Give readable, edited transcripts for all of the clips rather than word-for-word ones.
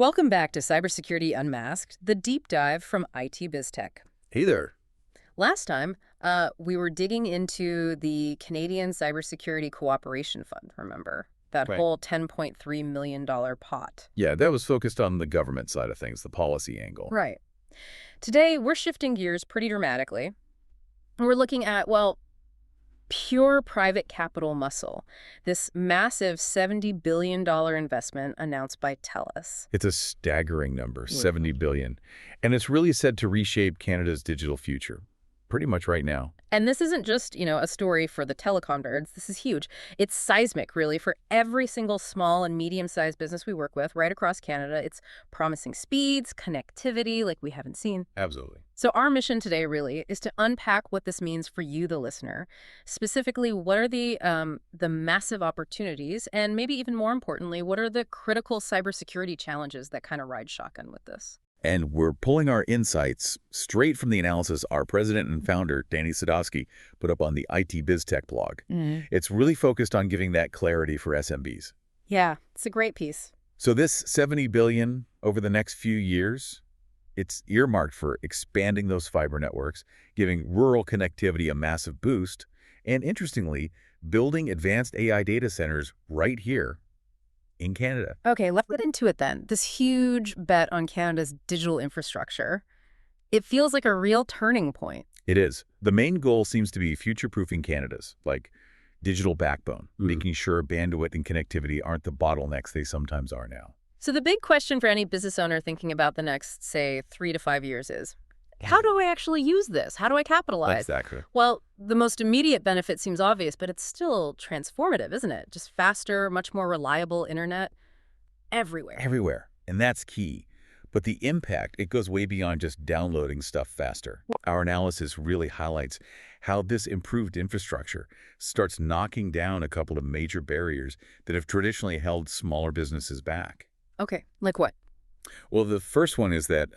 Welcome back to Cybersecurity Unmasked, the deep dive from IT BizTech. Hey there. Last time, we were digging into the Canadian Cybersecurity Cooperation Fund, remember? That Right. whole $10.3 million pot. Yeah, that was focused on the government side of things, the policy angle. Right. Today, we're shifting gears pretty dramatically. We're looking at, well, pure private capital muscle, this massive $70 billion investment announced by Telus. It's a staggering number, Mhm. 70 billion. And it's really said to reshape Canada's digital future, pretty much right now. And this isn't just, a story for the telecom nerds. This is huge. It's seismic, really, for every single small and medium-sized business we work with right across Canada. It's promising speeds, connectivity like we haven't seen. Absolutely. So our mission today, really, is to unpack what this means for you, the listener. Specifically, what are the massive opportunities, and maybe even more importantly, what are the critical cybersecurity challenges that kind of ride shotgun with this? And we're pulling our insights straight from the analysis our president and founder, Danny Sadowski, put up on the IT BizTech blog. It's really focused on giving that clarity for SMBs. Yeah, it's a great piece. So this 70 billion over the next few years, it's earmarked for expanding those fiber networks, giving rural connectivity a massive boost, and interestingly, building advanced AI data centers right here in Canada. Okay, let's get into it then. This huge bet on Canada's digital infrastructure. It feels like a real turning point. It is. The main goal seems to be future-proofing Canada's, like digital backbone, making sure bandwidth and connectivity aren't the bottlenecks they sometimes are now. So the big question for any business owner thinking about the next, say, 3 to 5 years is, how do I actually use this? How do I capitalize? Exactly. Well, the most immediate benefit seems obvious, but it's still transformative, isn't it? Just faster, much more reliable internet everywhere. Everywhere. And that's key. But the impact, it goes way beyond just downloading stuff faster. Our analysis really highlights how this improved infrastructure starts knocking down a couple of major barriers that have traditionally held smaller businesses back. Okay, like what? Well, the first one is that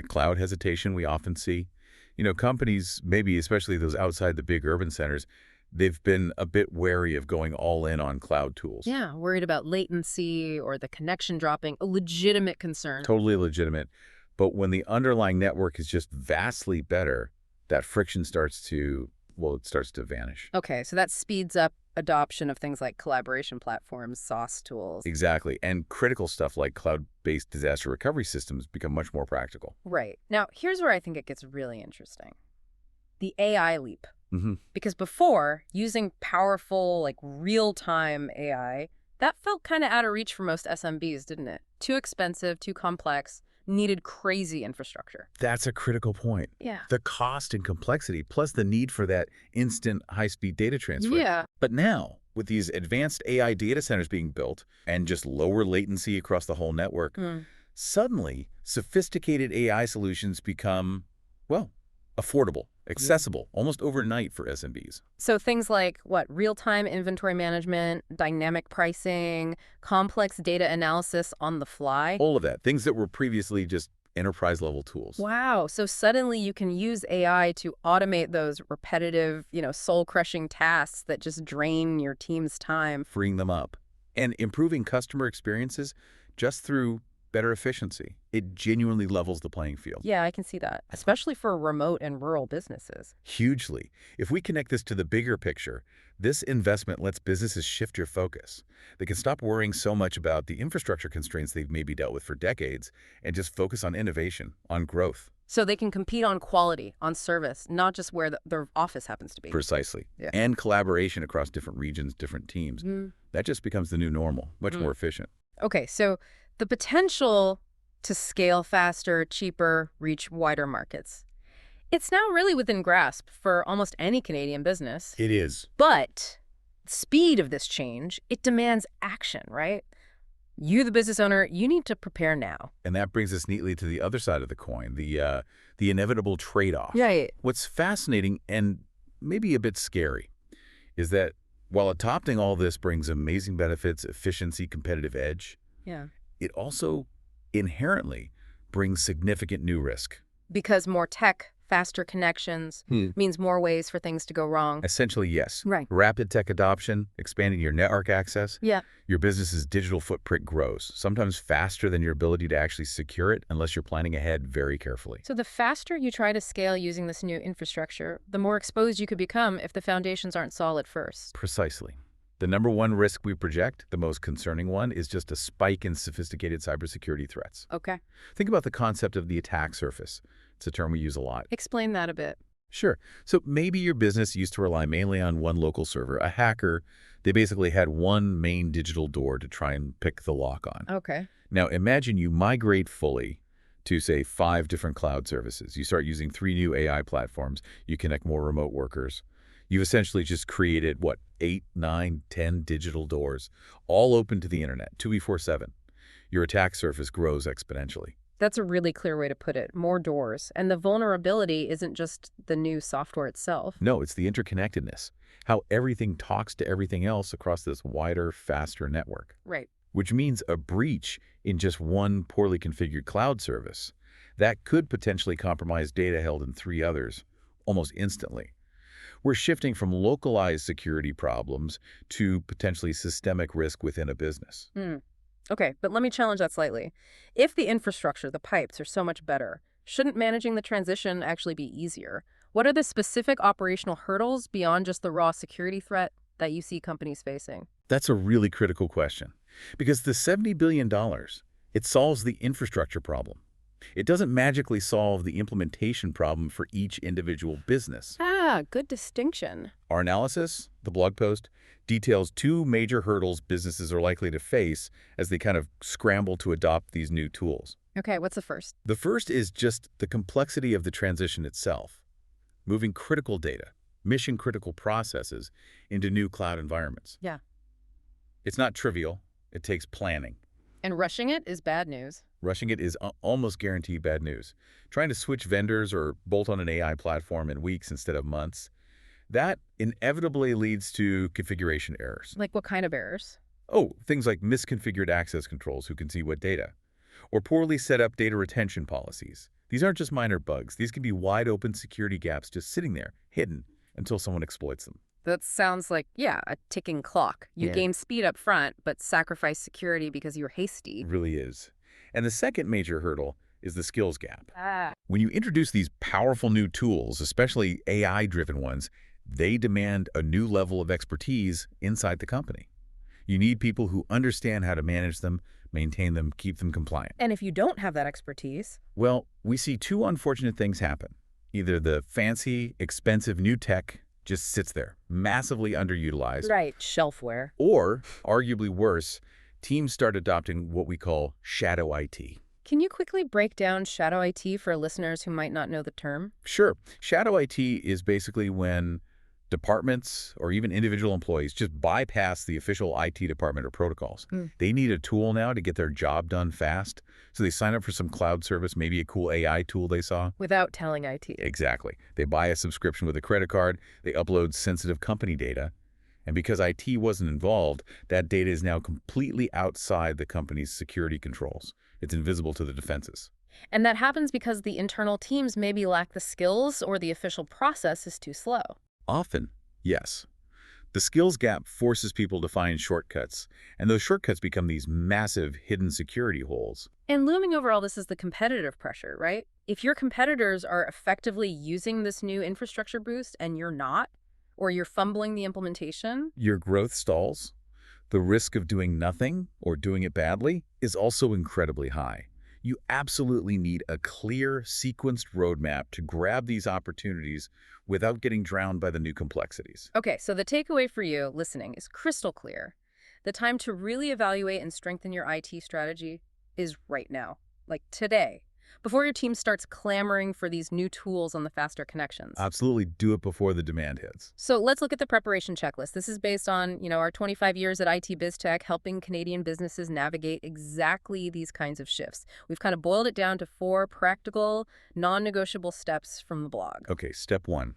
cloud hesitation we often see. Companies, maybe especially those outside the big urban centers, they've been a bit wary of going all in on cloud tools. Yeah, worried about latency or the connection dropping, a legitimate concern. Totally legitimate. But when the underlying network is just vastly better, that friction starts to vanish. Okay, so that speeds up adoption of things like collaboration platforms, SaaS tools. Exactly. And critical stuff like cloud-based disaster recovery systems become much more practical. Right. Now, here's where I think it gets really interesting. The AI leap. Because before, using powerful, real-time AI, that felt kind of out of reach for most SMBs, didn't it? Too expensive, too complex, needed crazy infrastructure. That's a critical point. Yeah. The cost and complexity, plus the need for that instant high-speed data transfer. Yeah. But now, with these advanced AI data centers being built and just lower latency across the whole network, suddenly, sophisticated AI solutions become, well, affordable, accessible, almost overnight for SMBs. So things like, real-time inventory management, dynamic pricing, complex data analysis on the fly? All of that, things that were previously just enterprise-level tools. Wow. So suddenly you can use AI to automate those repetitive, soul-crushing tasks that just drain your team's time. Freeing them up and improving customer experiences just through better efficiency. It genuinely levels the playing field. Yeah, I can see that, especially for remote and rural businesses. Hugely. If we connect this to the bigger picture, this investment lets businesses shift your focus. They can stop worrying so much about the infrastructure constraints they've maybe dealt with for decades and just focus on innovation, on growth. So they can compete on quality, on service, not just where their office happens to be. Precisely. Yeah. And collaboration across different regions, different teams. That just becomes the new normal, much more efficient. Okay, so the potential to scale faster, cheaper, reach wider markets. It's now really within grasp for almost any Canadian business. It is. But the speed of this change, it demands action, right? You, the business owner, you need to prepare now. And that brings us neatly to the other side of the coin, the inevitable trade-off. Right. What's fascinating and maybe a bit scary is that while adopting all this brings amazing benefits, efficiency, competitive edge, Yeah. it also inherently brings significant new risk. Because more tech, Faster connections means more ways for things to go wrong. Essentially, yes. Right. Rapid tech adoption, expanding your network access. Yeah. Your business's digital footprint grows, sometimes faster than your ability to actually secure it unless you're planning ahead very carefully. So the faster you try to scale using this new infrastructure, the more exposed you could become if the foundations aren't solid first. Precisely. The number one risk we project, the most concerning one, is just a spike in sophisticated cybersecurity threats. Okay. Think about the concept of the attack surface. It's a term we use a lot. Explain that a bit. Sure. So maybe your business used to rely mainly on one local server. A hacker, they basically had one main digital door to try and pick the lock on. Okay. Now imagine you migrate fully to, say, 5 different cloud services. You start using 3 new AI platforms. You connect more remote workers. You've essentially just created, 8, 9, 10 digital doors, all open to the internet, 24/7. Your attack surface grows exponentially. That's a really clear way to put it. More doors. And the vulnerability isn't just the new software itself. No, it's the interconnectedness, how everything talks to everything else across this wider, faster network. Right. Which means a breach in just one poorly configured cloud service, that could potentially compromise data held in 3 others almost instantly. We're shifting from localized security problems to potentially systemic risk within a business. Okay, but let me challenge that slightly. If the infrastructure, the pipes, are so much better, shouldn't managing the transition actually be easier? What are the specific operational hurdles beyond just the raw security threat that you see companies facing? That's a really critical question, because the $70 billion, it solves the infrastructure problem. It doesn't magically solve the implementation problem for each individual business. Good distinction. Our analysis, the blog post, details 2 major hurdles businesses are likely to face as they kind of scramble to adopt these new tools. Okay, what's the first? The first is just the complexity of the transition itself, moving critical data, mission-critical processes into new cloud environments. Yeah. It's not trivial. It takes planning. And rushing it is bad news. Rushing it is almost guaranteed bad news. Trying to switch vendors or bolt on an AI platform in weeks instead of months, that inevitably leads to configuration errors. Like what kind of errors? Oh, things like misconfigured access controls who can see what data, or poorly set up data retention policies. These aren't just minor bugs. These can be wide open security gaps just sitting there, hidden, until someone exploits them. That sounds like, a ticking clock. You gain speed up front, but sacrifice security because you're hasty. It really is. And the second major hurdle is the skills gap. Ah. When you introduce these powerful new tools, especially AI-driven ones, they demand a new level of expertise inside the company. You need people who understand how to manage them, maintain them, keep them compliant. And if you don't have that expertise? Well, we see 2 unfortunate things happen. Either the fancy, expensive new tech just sits there, massively underutilized. Right, shelfware. Or, arguably worse, teams start adopting what we call shadow IT. Can you quickly break down shadow IT for listeners who might not know the term? Sure. Shadow IT is basically when departments or even individual employees just bypass the official IT department or protocols. They need a tool now to get their job done fast, so they sign up for some cloud service, maybe a cool AI tool they saw. Without telling IT. Exactly. They buy a subscription with a credit card, they upload sensitive company data, and because IT wasn't involved, that data is now completely outside the company's security controls. It's invisible to the defenses. And that happens because the internal teams maybe lack the skills or the official process is too slow. Often, yes. The skills gap forces people to find shortcuts, and those shortcuts become these massive hidden security holes. And looming over all this is the competitive pressure, right? If your competitors are effectively using this new infrastructure boost and you're not, or you're fumbling the implementation, your growth stalls. The risk of doing nothing or doing it badly is also incredibly high. You absolutely need a clear, sequenced roadmap to grab these opportunities without getting drowned by the new complexities. Okay, so the takeaway for you listening is crystal clear. The time to really evaluate and strengthen your IT strategy is right now, like today, before your team starts clamoring for these new tools on the faster connections. Absolutely do it before the demand hits. So let's look at the preparation checklist. This is based on, our 25 years at IT BizTech, helping Canadian businesses navigate exactly these kinds of shifts. We've kind of boiled it down to 4 practical, non-negotiable steps from the blog. Okay, step 1.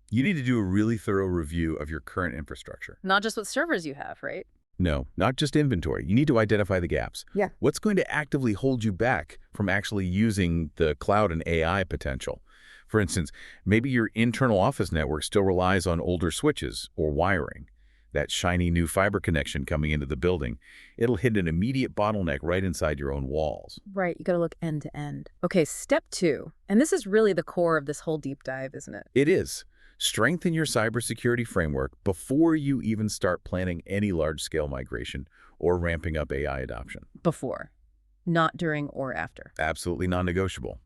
You need to do a really thorough review of your current infrastructure. Not just what servers you have, right? No, not just inventory. You need to identify the gaps. Yeah. What's going to actively hold you back from actually using the cloud and AI potential? For instance, maybe your internal office network still relies on older switches or wiring. That shiny new fiber connection coming into the building, it'll hit an immediate bottleneck right inside your own walls. Right, you got to look end to end. Okay, step 2. And this is really the core of this whole deep dive, isn't it? It is. Strengthen your cybersecurity framework before you even start planning any large-scale migration or ramping up AI adoption. Before, not during or after. Absolutely non-negotiable.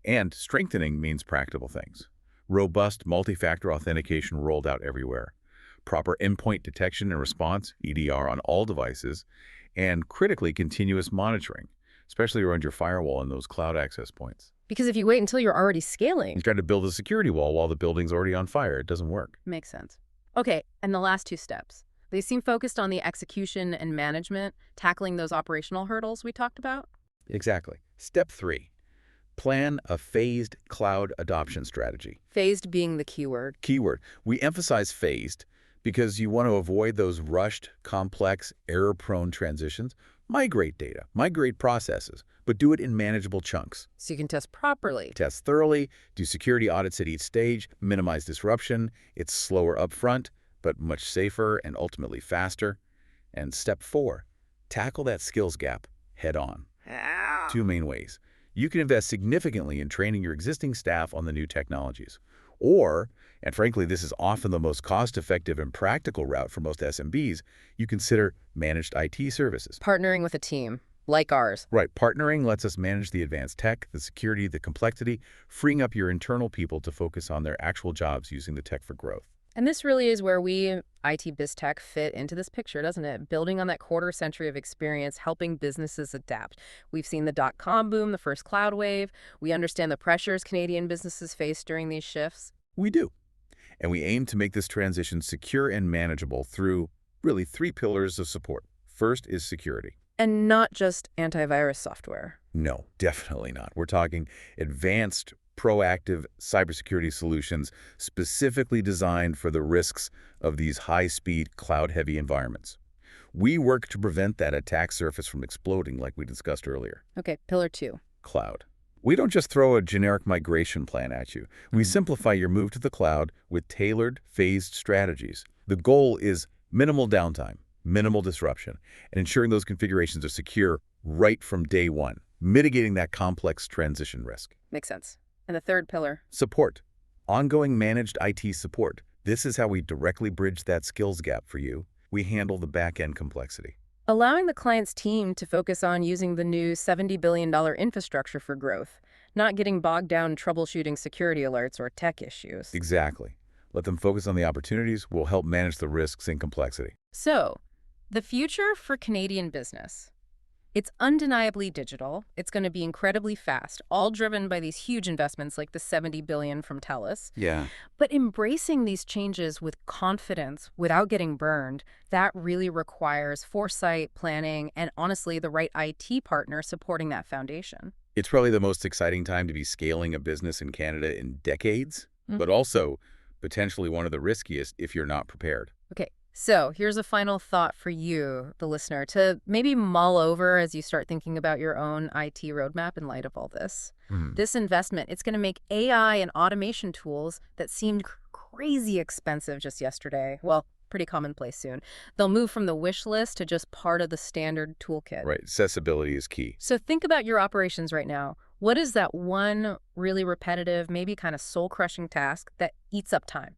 And strengthening means practical things. Robust multi-factor authentication rolled out everywhere. Proper endpoint detection and response, EDR, on all devices, and critically continuous monitoring, especially around your firewall and those cloud access points. Because if you wait until you're already scaling... You try to build a security wall while the building's already on fire. It doesn't work. Makes sense. Okay, and the last 2 steps. They seem focused on the execution and management, tackling those operational hurdles we talked about. Exactly. Step 3. Plan a phased cloud adoption strategy. Phased being the keyword. Keyword. We emphasize phased because you want to avoid those rushed, complex, error-prone transitions. Migrate data, migrate processes, but do it in manageable chunks. So you can test properly. Test thoroughly, do security audits at each stage, minimize disruption. It's slower upfront, but much safer and ultimately faster. And step 4, tackle that skills gap head on. Ow. 2 main ways. You can invest significantly in training your existing staff on the new technologies. Or, and frankly, this is often the most cost-effective and practical route for most SMBs, you consider managed IT services. Partnering with a team, like ours. Right. Partnering lets us manage the advanced tech, the security, the complexity, freeing up your internal people to focus on their actual jobs using the tech for growth. And this really is where we, IT biz tech, fit into this picture, doesn't it? Building on that quarter century of experience, helping businesses adapt. We've seen the dot-com boom, the first cloud wave. We understand the pressures Canadian businesses face during these shifts. We do. And we aim to make this transition secure and manageable through, really, 3 pillars of support. First is security. And not just antivirus software. No, definitely not. We're talking advanced, proactive cybersecurity solutions specifically designed for the risks of these high-speed, cloud-heavy environments. We work to prevent that attack surface from exploding like we discussed earlier. Okay, pillar 2. Cloud. We don't just throw a generic migration plan at you. We simplify your move to the cloud with tailored, phased strategies. The goal is minimal downtime, minimal disruption, and ensuring those configurations are secure right from day one, mitigating that complex transition risk. Makes sense. And the third pillar? Support. Ongoing managed IT support. This is how we directly bridge that skills gap for you. We handle the back-end complexity. Allowing the client's team to focus on using the new $70 billion infrastructure for growth, not getting bogged down troubleshooting security alerts or tech issues. Exactly. Let them focus on the opportunities. We'll help manage the risks and complexity. So, the future for Canadian business. It's undeniably digital. It's going to be incredibly fast, all driven by these huge investments like the $70 billion from Telus. Yeah. But embracing these changes with confidence without getting burned, that really requires foresight, planning, and honestly, the right IT partner supporting that foundation. It's probably the most exciting time to be scaling a business in Canada in decades, but also potentially one of the riskiest if you're not prepared. Okay. So here's a final thought for you, the listener, to maybe mull over as you start thinking about your own IT roadmap in light of all this. This investment, it's going to make AI and automation tools that seemed crazy expensive just yesterday, well, pretty commonplace soon. They'll move from the wish list to just part of the standard toolkit. Right. Accessibility is key. So think about your operations right now. What is that one really repetitive, maybe kind of soul-crushing task that eats up time?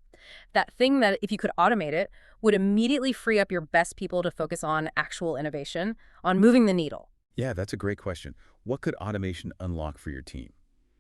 That thing that, if you could automate it, would immediately free up your best people to focus on actual innovation, on moving the needle. Yeah, that's a great question. What could automation unlock for your team?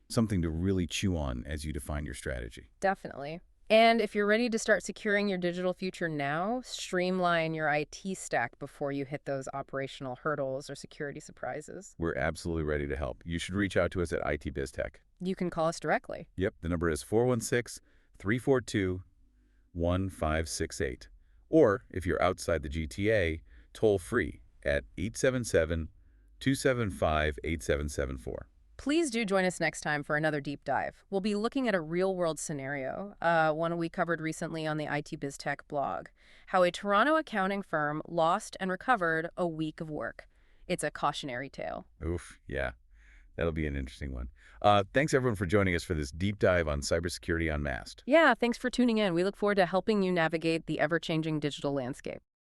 Something to really chew on as you define your strategy. Definitely. And if you're ready to start securing your digital future now, streamline your IT stack before you hit those operational hurdles or security surprises. We're absolutely ready to help. You should reach out to us at IT BizTech. You can call us directly. Yep, the number is 416-342-1568. Or, if you're outside the GTA, toll free at 877-275-8774. Please do join us next time for another deep dive. We'll be looking at a real-world scenario, one we covered recently on the IT BizTech blog, how a Toronto accounting firm lost and recovered a week of work. It's a cautionary tale. Oof, yeah. That'll be an interesting one. Thanks, everyone, for joining us for this deep dive on cybersecurity unmasked. Yeah, thanks for tuning in. We look forward to helping you navigate the ever-changing digital landscape.